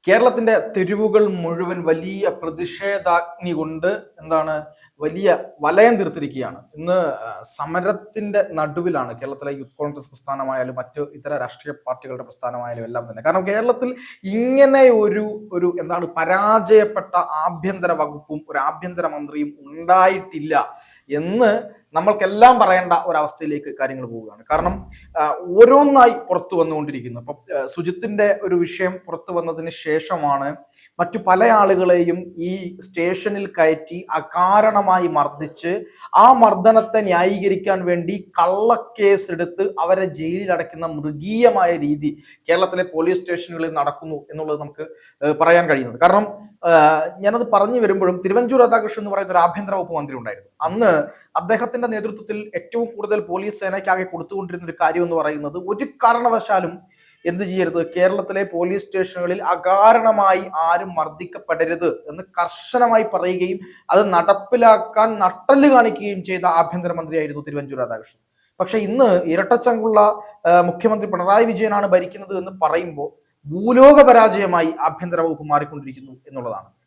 കേരളത്തിന്റെ തെരുവുകൾ മുഴുവൻ വലിയ പ്രതിഷേധാഗ്നി കൊണ്ട് വലിയ വലയം തീർത്തിരിക്കുകയാണ്. ഇന്ന് സമരത്തിന്റെ നടുവിലാണ് കേരളത്തിലെ യൂത്ത് കോൺഗ്രസ് പ്രസ്ഥാനമായാലും മറ്റു ഇതര രാഷ്ട്രീയ പാർട്ടികളുടെ പ്രസ്ഥാനമായാലും എല്ലാം തന്നെ. കാരണം കേരളത്തിൽ ഇങ്ങനെ ഒരു പരാജയപ്പെട്ട ആഭ്യന്തര വകുപ്പും ഒരു ആഭ്യന്തര മന്ത്രിയും ഉണ്ടായിട്ടില്ല എന്ന് നമ്മൾക്കെല്ലാം പറയേണ്ട ഒരവസ്ഥയിലേക്ക് കാര്യങ്ങൾ പോവുകയാണ്. കാരണം ഓരോന്നായി പുറത്തു വന്നുകൊണ്ടിരിക്കുന്നു. അപ്പം സുജിത്തിന്റെ ഒരു വിഷയം പുറത്തു വന്നതിന് ശേഷമാണ് മറ്റു പല ആളുകളെയും ഈ സ്റ്റേഷനിൽ കയറ്റി അകാരണമായി മർദ്ദിച്ച് ആ മർദ്ദനത്തെ ന്യായീകരിക്കാൻ വേണ്ടി കള്ളക്കേസ് എടുത്ത് അവരെ ജയിലിൽ അടയ്ക്കുന്ന മൃഗീയമായ രീതി കേരളത്തിലെ പോലീസ് സ്റ്റേഷനുകളിൽ നടക്കുന്നു എന്നുള്ളത് നമുക്ക് പറയാൻ കഴിയുന്നത്. കാരണം ഞാനത് പറഞ്ഞു വരുമ്പോഴും തിരുവഞ്ചൂർ രാധാകൃഷ്ണൻ എന്ന് പറയുന്ന ഒരു ആഭ്യന്തര വകുപ്പ് മന്ത്രി ഉണ്ടായിരുന്നു. അന്ന് അദ്ദേഹത്തിന്റെ നേതൃത്വത്തിൽ ഏറ്റവും കൂടുതൽ പോലീസ് സേനയ്ക്കാകെ കൊടുത്തുകൊണ്ടിരുന്ന ഒരു കാര്യം എന്ന് പറയുന്നത് ഒരു കാരണവശാലും എന്ത് ചെയ്യരുത്, കേരളത്തിലെ പോലീസ് സ്റ്റേഷനുകളിൽ അകാരണമായി ആരും മർദ്ദിക്കപ്പെടരുത് എന്ന് കർശനമായി പറയുകയും അത് നടപ്പിലാക്കാൻ നട്ടല് കാണിക്കുകയും ചെയ്ത ആഭ്യന്തരമന്ത്രിയായിരുന്നു തിരുവഞ്ചൂർ രാധാകൃഷ്ണൻ. പക്ഷെ ഇന്ന് ഇരട്ടച്ചങ്കുള്ള മുഖ്യമന്ത്രി പിണറായി വിജയനാണ് ഭരിക്കുന്നത് എന്ന് പറയുമ്പോൾ ഭൂലോക പരാജയമായി ആഭ്യന്തര വകുപ്പ് മാറിക്കൊണ്ടിരിക്കുന്നു എന്നുള്ളതാണ്.